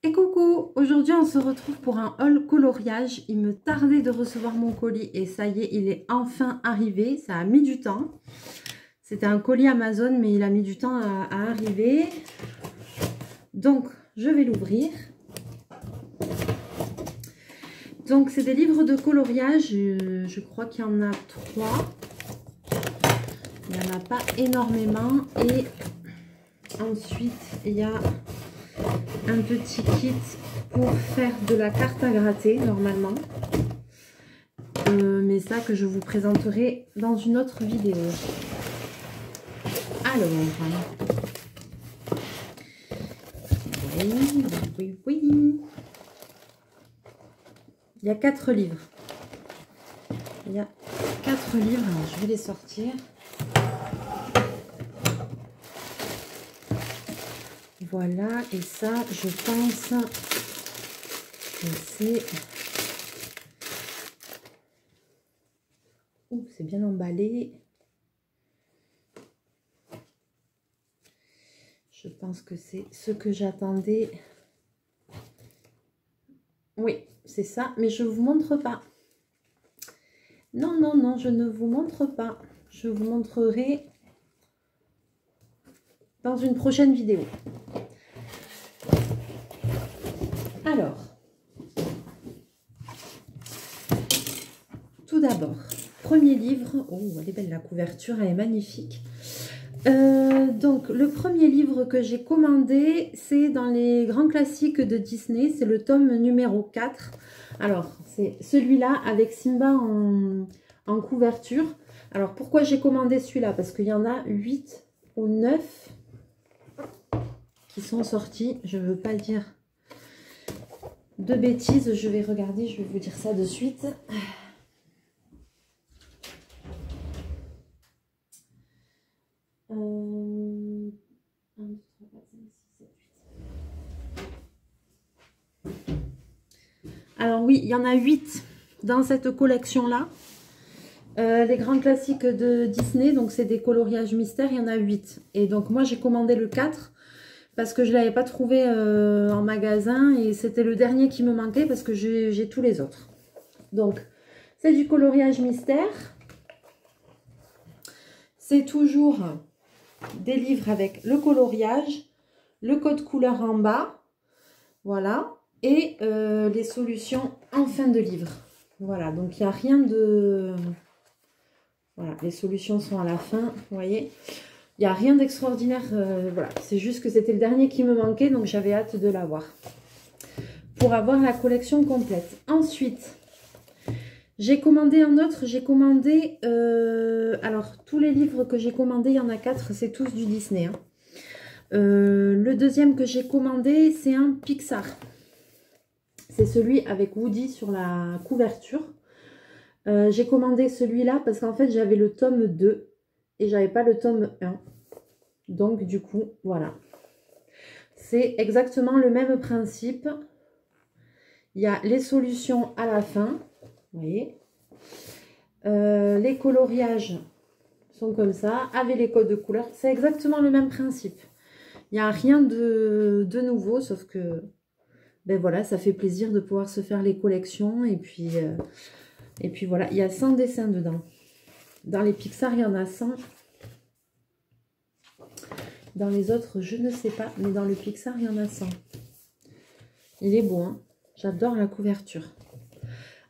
Et coucou, aujourd'hui on se retrouve pour un haul coloriage. Il me tardait de recevoir mon colis et ça y est, il est enfin arrivé. Ça a mis du temps. C'était un colis Amazon mais il a mis du temps à arriver. Donc je vais l'ouvrir. Donc c'est des livres de coloriage. Je crois qu'il y en a 3. Il n'y en a pas énormément. Et ensuite il y a un petit kit pour faire de la carte à gratter normalement, mais ça que je vous présenterai dans une autre vidéo. Alors oui. Il y a 4 livres. Il y a 4 livres. Alors, je vais les sortir. Voilà, et ça, je pense que c'est... Ouh, c'est bien emballé. Je pense que c'est ce que j'attendais. Oui, c'est ça, mais je ne vous montre pas. Non, je ne vous montre pas. Je vous montrerai dans une prochaine vidéo. Alors, tout d'abord, premier livre. Oh, elle est belle la couverture, elle est magnifique. Donc, le premier livre que j'ai commandé, c'est dans les grands classiques de Disney. C'est le tome numéro 4. Alors, c'est celui-là avec Simba en couverture. Alors, pourquoi j'ai commandé celui-là? Parce qu'il y en a 8 ou 9 qui sont sortis. Je ne veux pas dire de bêtises. Je vais regarder, je vais vous dire ça de suite. Alors oui, il y en a 8 dans cette collection-là. Les grands classiques de Disney, donc c'est des coloriages mystères, il y en a 8. Et donc moi j'ai commandé le 4 parce que je ne l'avais pas trouvé en magasin et c'était le dernier qui me manquait parce que j'ai tous les autres. Donc c'est du coloriage mystère. C'est toujours des livres avec le coloriage, le code couleur en bas, voilà, et les solutions en fin de livre. Voilà, donc il n'y a rien de... Voilà, les solutions sont à la fin, vous voyez. Il n'y a rien d'extraordinaire, voilà. C'est juste que c'était le dernier qui me manquait, donc j'avais hâte de l'avoir. Pour avoir la collection complète. Ensuite, j'ai commandé un autre, j'ai commandé... alors, tous les livres que j'ai commandés, il y en a 4, c'est tous du Disney. Hein. Le deuxième que j'ai commandé, c'est un Pixar. C'est celui avec Woody sur la couverture. J'ai commandé celui-là parce qu'en fait, j'avais le tome 2 et j'avais pas le tome 1. Donc, du coup, voilà. C'est exactement le même principe. Il y a les solutions à la fin. Vous voyez. Les coloriages sont comme ça, avec les codes de couleur. C'est exactement le même principe. Il n'y a rien de nouveau, sauf que, ben voilà, ça fait plaisir de pouvoir se faire les collections. Et puis voilà, il y a 100 dessins dedans. Dans les Pixar, il y en a 100. Dans les autres, je ne sais pas, mais dans le Pixar, il y en a 100. Il est beau, hein. J'adore la couverture.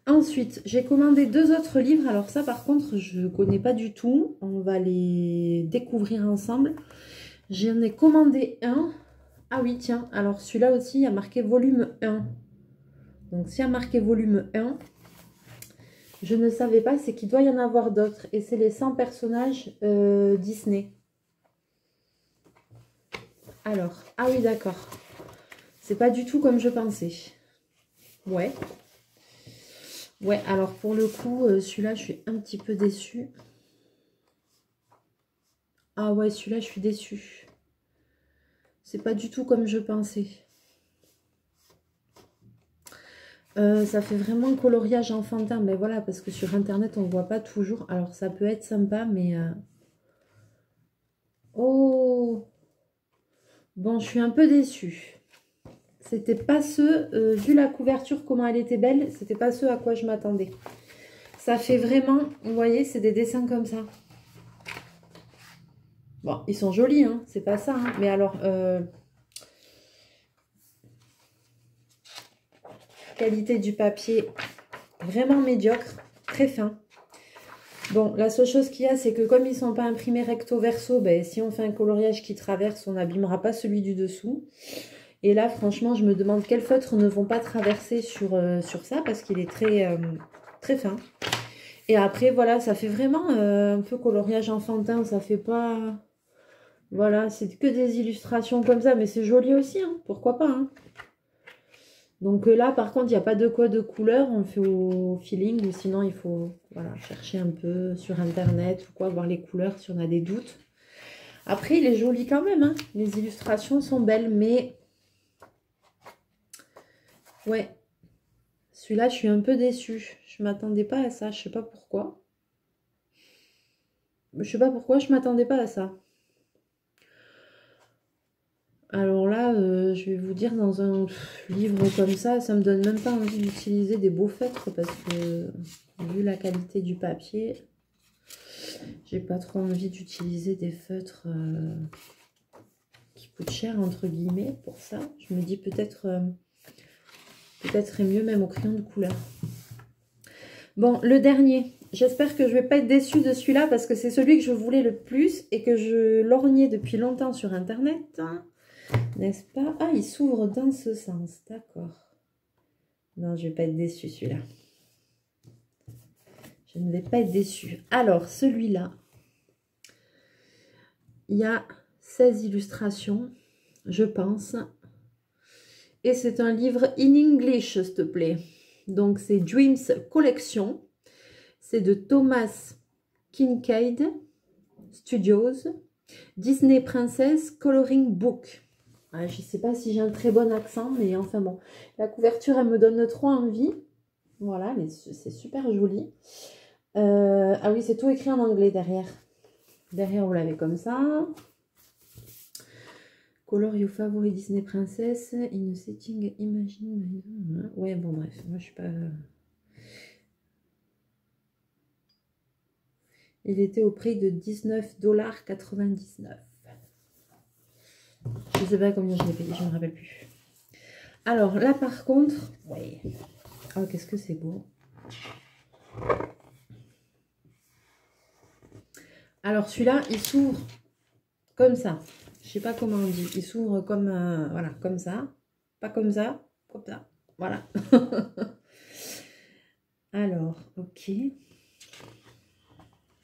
Ensuite, j'ai commandé 2 autres livres. Alors ça, par contre, je ne connais pas du tout. On va les découvrir ensemble. J'en ai commandé un. Ah oui, tiens. Alors celui-là aussi, il y a marqué volume 1. Donc s'il y a marqué volume 1, je ne savais pas, c'est qu'il doit y en avoir d'autres. Et c'est les 100 personnages Disney. Alors, ah oui, d'accord. C'est pas du tout comme je pensais. Ouais. Ouais, alors pour le coup, celui-là, je suis un petit peu déçue. Ah ouais, celui-là, je suis déçue. C'est pas du tout comme je pensais. Ça fait vraiment coloriage enfantin. Mais voilà, parce que sur Internet, on ne voit pas toujours. Alors, ça peut être sympa, mais... Oh! Bon, je suis un peu déçue. c'était pas ce, vu la couverture, comment elle était belle, c'était pas ce à quoi je m'attendais. Ça fait vraiment, vous voyez, c'est des dessins comme ça. Bon, ils sont jolis, hein, c'est pas ça, hein, mais alors, qualité du papier, vraiment médiocre, très fin. Bon, la seule chose qu'il y a, c'est que comme ils ne sont pas imprimés recto verso, ben, si on fait un coloriage qui traverse, on n'abîmera pas celui du dessous. Et là, franchement, je me demande quels feutres ne vont pas traverser sur ça, parce qu'il est très, très fin. Et après, voilà, ça fait vraiment un peu coloriage enfantin, ça fait pas... Voilà, c'est que des illustrations comme ça, mais c'est joli aussi, hein, pourquoi pas, hein. Donc là, par contre, il n'y a pas de code de couleur, on fait au feeling, ou sinon il faut voilà, chercher un peu sur internet ou quoi, voir les couleurs si on a des doutes. Après, il est joli quand même, hein. Les illustrations sont belles, mais ouais, celui-là, je suis un peu déçue. Je ne m'attendais pas à ça, je sais pas pourquoi. Je sais pas pourquoi je m'attendais pas à ça. Alors là, je vais vous dire, dans un livre comme ça me donne même pas envie d'utiliser des beaux feutres parce que, vu la qualité du papier, j'ai pas trop envie d'utiliser des feutres qui coûtent cher, entre guillemets, pour ça. Je me dis peut-être peut-être mieux même au crayon de couleur. Bon, le dernier. J'espère que je vais pas être déçue de celui-là parce que c'est celui que je voulais le plus et que je lorgnais depuis longtemps sur Internet. N'est-ce pas? Ah, il s'ouvre dans ce sens, d'accord. Non, je ne vais pas être déçue, celui-là. Je ne vais pas être déçue. Alors, celui-là, il y a 16 illustrations, je pense. Et c'est un livre in English, s'il te plaît. Donc, c'est Dreams Collection. C'est de Thomas Kincaid Studios. Disney Princess Coloring Book. Ah, je ne sais pas si j'ai un très bon accent, mais enfin bon. La couverture, elle me donne trop envie. Voilà, c'est super joli. Ah oui, c'est tout écrit en anglais derrière. Derrière, vous l'avez comme ça. Color your favorite Disney Princess in a setting imagine. Ouais, bon, bref. Moi, je suis pas... Il était au prix de 19,99 $. Je ne sais pas combien je l'ai payé, je ne me rappelle plus. Alors, là, par contre... Ouais. Oh, qu'est-ce que c'est beau. Alors, celui-là, il s'ouvre comme ça. Je sais pas comment on dit. Il s'ouvre comme, voilà, comme ça. Pas comme ça, comme ça. Voilà. Alors, ok.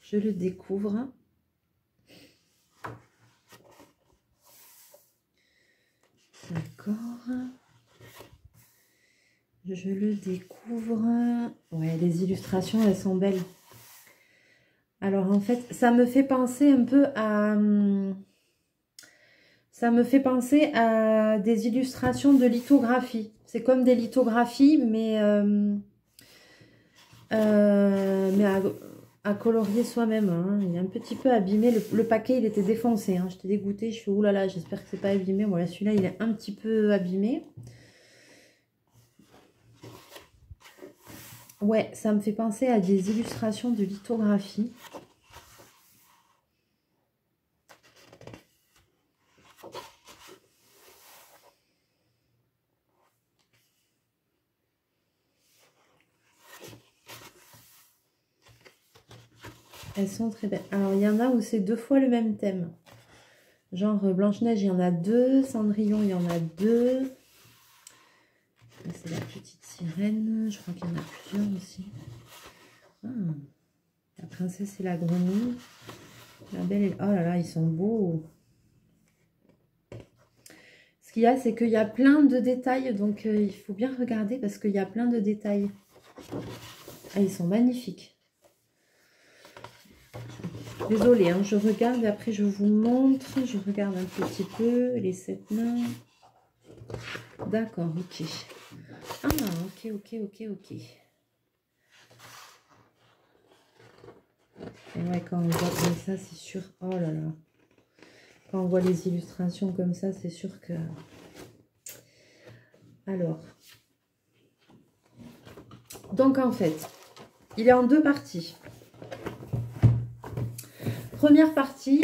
Je le découvre. D'accord. Je le découvre. Ouais, les illustrations, elles sont belles. Alors, en fait, ça me fait penser un peu à... Ça me fait penser à des illustrations de lithographie. C'est comme des lithographies, mais à colorier soi-même. Hein. Il est un petit peu abîmé. Le paquet, il était défoncé. Hein. J'étais dégoûtée. Je fais, oulala, j'espère que c'est pas abîmé. Voilà, celui-là, il est un petit peu abîmé. Ouais, ça me fait penser à des illustrations de lithographie. Elles sont très belles. Alors, il y en a où c'est 2 fois le même thème. Genre Blanche-Neige, il y en a 2. Cendrillon, il y en a 2. C'est la petite sirène. Je crois qu'il y en a plusieurs aussi. Ah, la princesse et la grenouille. La belle et... Oh là là, ils sont beaux. Ce qu'il y a, c'est qu'il y a plein de détails. Donc, il faut bien regarder parce qu'il y a plein de détails. Ah, ils sont magnifiques. Désolée, hein, je regarde et après je vous montre. Je regarde un petit peu les 7 nains. D'accord, ok. Ah, ok. Et ouais, quand on voit comme ça, c'est sûr... Oh là là. Quand on voit les illustrations comme ça, c'est sûr que... Alors, donc en fait, il est en deux parties. Première partie,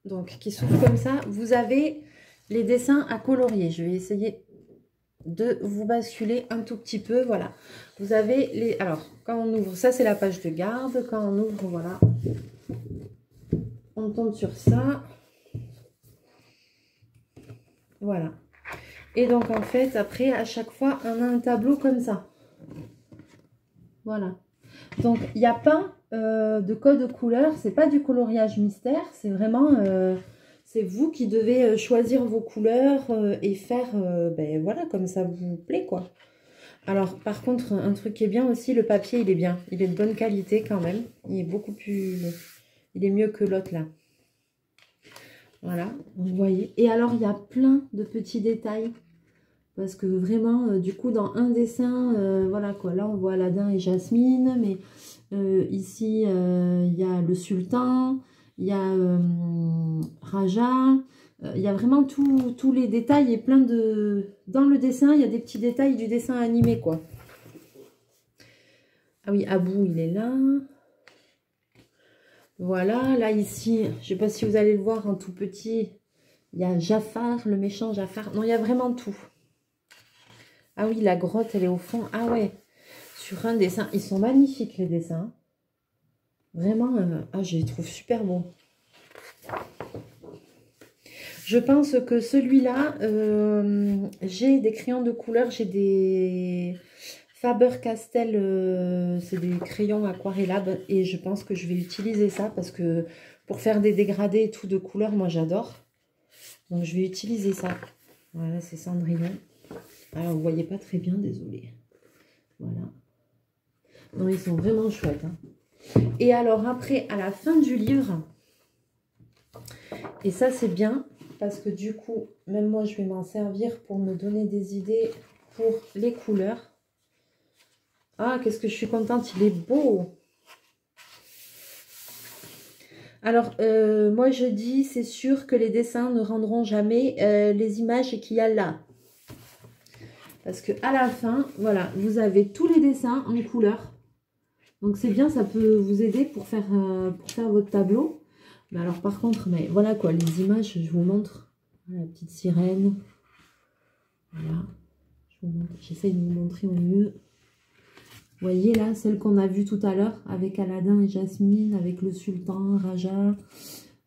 donc qui s'ouvre comme ça, vous avez les dessins à colorier. Je vais essayer de vous basculer un tout petit peu. Voilà, vous avez les... Alors, quand on ouvre, ça c'est la page de garde. Quand on ouvre, voilà, on tombe sur ça. Voilà. Et donc, en fait, après, à chaque fois, on a un tableau comme ça. Voilà. Donc, il n'y a pas de code couleur. C'est pas du coloriage mystère. C'est vraiment... c'est vous qui devez choisir vos couleurs et faire... ben, voilà, comme ça vous plaît, quoi. Alors, par contre, un truc qui est bien aussi, le papier, il est bien. Il est de bonne qualité, quand même. Il est beaucoup plus... Il est mieux que l'autre, là. Voilà, vous voyez. Et alors, il y a plein de petits détails. Parce que vraiment, du coup, dans un dessin, voilà quoi. Là, on voit Aladdin et Jasmine. Mais ici, il y a le sultan. Il y a Raja. Il y a vraiment tous les détails et plein de... Dans le dessin, il y a des petits détails du dessin animé, quoi. Ah oui, Abou, il est là. Voilà, là, ici, je ne sais pas si vous allez le voir en tout petit. Il y a Jafar, le méchant Jafar. Non, il y a vraiment tout. Ah oui, la grotte, elle est au fond. Ah ouais, sur un dessin. Ils sont magnifiques, les dessins. Vraiment, je les trouve super beaux. Je pense que celui-là, j'ai des crayons de couleur. J'ai des Faber-Castell. C'est des crayons aquarellables. Et je pense que je vais utiliser ça parce que pour faire des dégradés et tout de couleur, moi, j'adore. Donc, je vais utiliser ça. Voilà, c'est Cendrillon. Alors, vous voyez pas très bien, désolé. Voilà. Non, ils sont vraiment chouettes. Hein. Et alors, après, à la fin du livre, et ça, c'est bien, parce que du coup, même moi, je vais m'en servir pour me donner des idées pour les couleurs. Ah, qu'est-ce que je suis contente, il est beau. Alors, moi, je dis, c'est sûr que les dessins ne rendront jamais les images qu'il y a là. Parce que à la fin, voilà, vous avez tous les dessins en couleur. Donc c'est bien, ça peut vous aider pour faire votre tableau. Mais alors par contre, mais voilà quoi, les images, je vous montre. La petite sirène. Voilà. J'essaye de vous montrer au mieux. Vous voyez là, celle qu'on a vue tout à l'heure avec Aladdin et Jasmine, avec le sultan, Raja.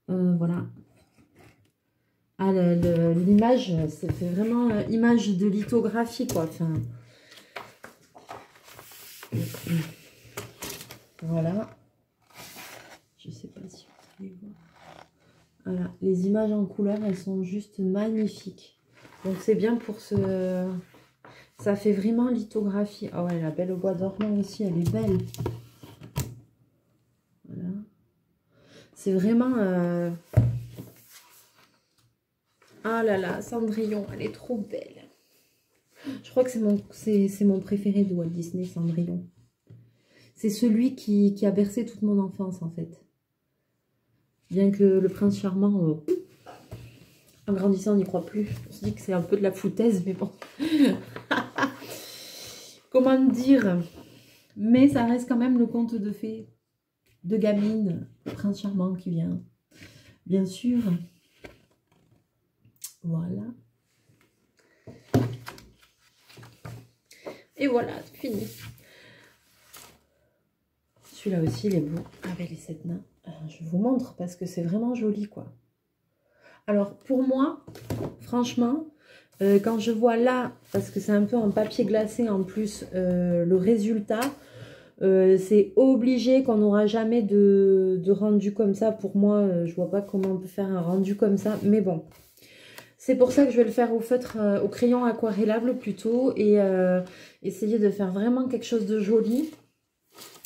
Voilà. Ah, l'image, c'est vraiment image de lithographie, quoi. Enfin, voilà. Je sais pas si vous allez voir. Voilà, les images en couleur, elles sont juste magnifiques. Donc, c'est bien pour ce... Ça fait vraiment lithographie. Ah ouais, la Belle au bois dormant aussi, elle est belle. Voilà. C'est vraiment... Ah là là, Cendrillon, elle est trop belle. Je crois que c'est mon préféré de Walt Disney, Cendrillon. C'est celui qui a bercé toute mon enfance, en fait. Bien que le prince charmant, en grandissant, on n'y croit plus. On se dit que c'est un peu de la foutaise, mais bon. Comment dire? Mais ça reste quand même le conte de fées de gamine, le prince charmant qui vient. Bien sûr. Voilà. Et voilà, c'est fini. Celui-là aussi, il est beau. Avec les 7 nains. Je vous montre parce que c'est vraiment joli, quoi. Alors, pour moi, franchement, quand je vois là, parce que c'est un peu en papier glacé en plus, le résultat, c'est obligé qu'on n'aura jamais de rendu comme ça. Pour moi, je vois pas comment on peut faire un rendu comme ça. Mais bon, c'est pour ça que je vais le faire au feutre, au crayon aquarellable plutôt. Et essayer de faire vraiment quelque chose de joli.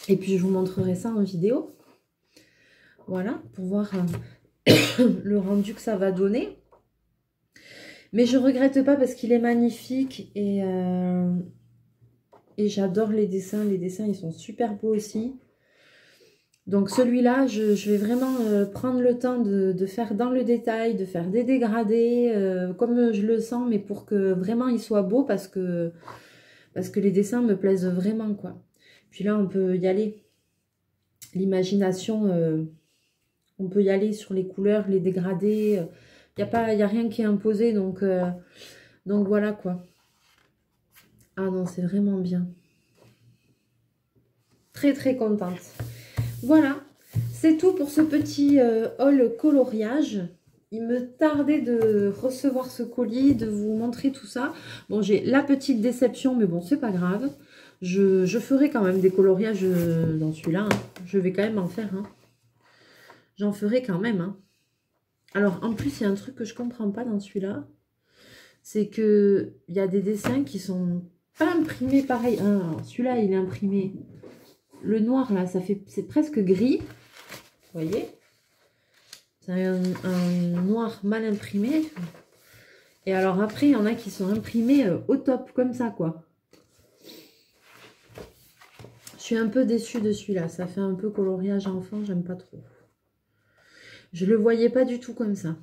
Et puis, je vous montrerai ça en vidéo. Voilà, pour voir le rendu que ça va donner. Mais je regrette pas parce qu'il est magnifique et j'adore les dessins. Les dessins, ils sont super beaux aussi. Donc celui-là, je vais vraiment prendre le temps de faire dans le détail, de faire des dégradés, comme je le sens, mais pour que vraiment il soit beau, parce que les dessins me plaisent vraiment, quoi. Puis là, on peut y aller. L'imagination, on peut y aller sur les couleurs, les dégradés. Il n'y a rien qui est imposé, donc voilà, quoi. Ah non, c'est vraiment bien. Très, très contente. Voilà, c'est tout pour ce petit haul coloriage. Il me tardait de recevoir ce colis, de vous montrer tout ça. Bon, j'ai la petite déception, mais bon, c'est pas grave. Je ferai quand même des coloriages dans celui-là. Hein. Je vais quand même en faire. Hein. J'en ferai quand même. Hein. Alors, en plus, il y a un truc que je comprends pas dans celui-là. C'est que il y a des dessins qui sont pas imprimés pareil. Ah, celui-là, il est imprimé. Le noir, là, c'est presque gris. Vous voyez? C'est un noir mal imprimé. Et alors après, il y en a qui sont imprimés au top, comme ça, quoi. Je suis un peu déçue de celui-là. Ça fait un peu coloriage enfant, j'aime pas trop. Je le voyais pas du tout comme ça.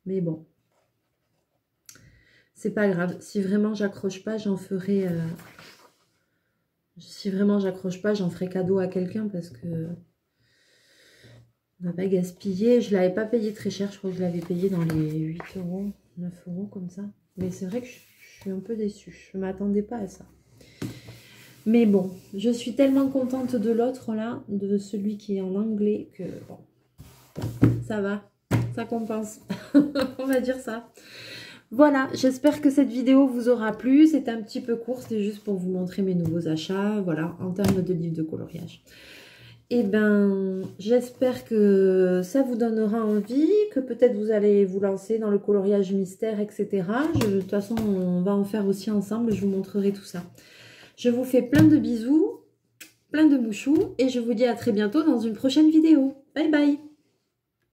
Mais bon. C'est pas grave. Si vraiment j'accroche pas, j'en ferai... Si vraiment j'accroche pas, j'en ferai cadeau à quelqu'un parce que... On n'a pas gaspillé. Je ne l'avais pas payé très cher. Je crois que je l'avais payé dans les 8 €, 9 € comme ça. Mais c'est vrai que je suis un peu déçue. Je ne m'attendais pas à ça. Mais bon, je suis tellement contente de l'autre là, de celui qui est en anglais, que bon, ça va, ça compense. On va dire ça. Voilà, j'espère que cette vidéo vous aura plu. C'est un petit peu court, c'est juste pour vous montrer mes nouveaux achats, voilà, en termes de livres de coloriage. Et ben, j'espère que ça vous donnera envie, que peut-être vous allez vous lancer dans le coloriage mystère, etc. De toute façon, on va en faire aussi ensemble, je vous montrerai tout ça. Je vous fais plein de bisous, plein de mouchous, et je vous dis à très bientôt dans une prochaine vidéo. Bye bye!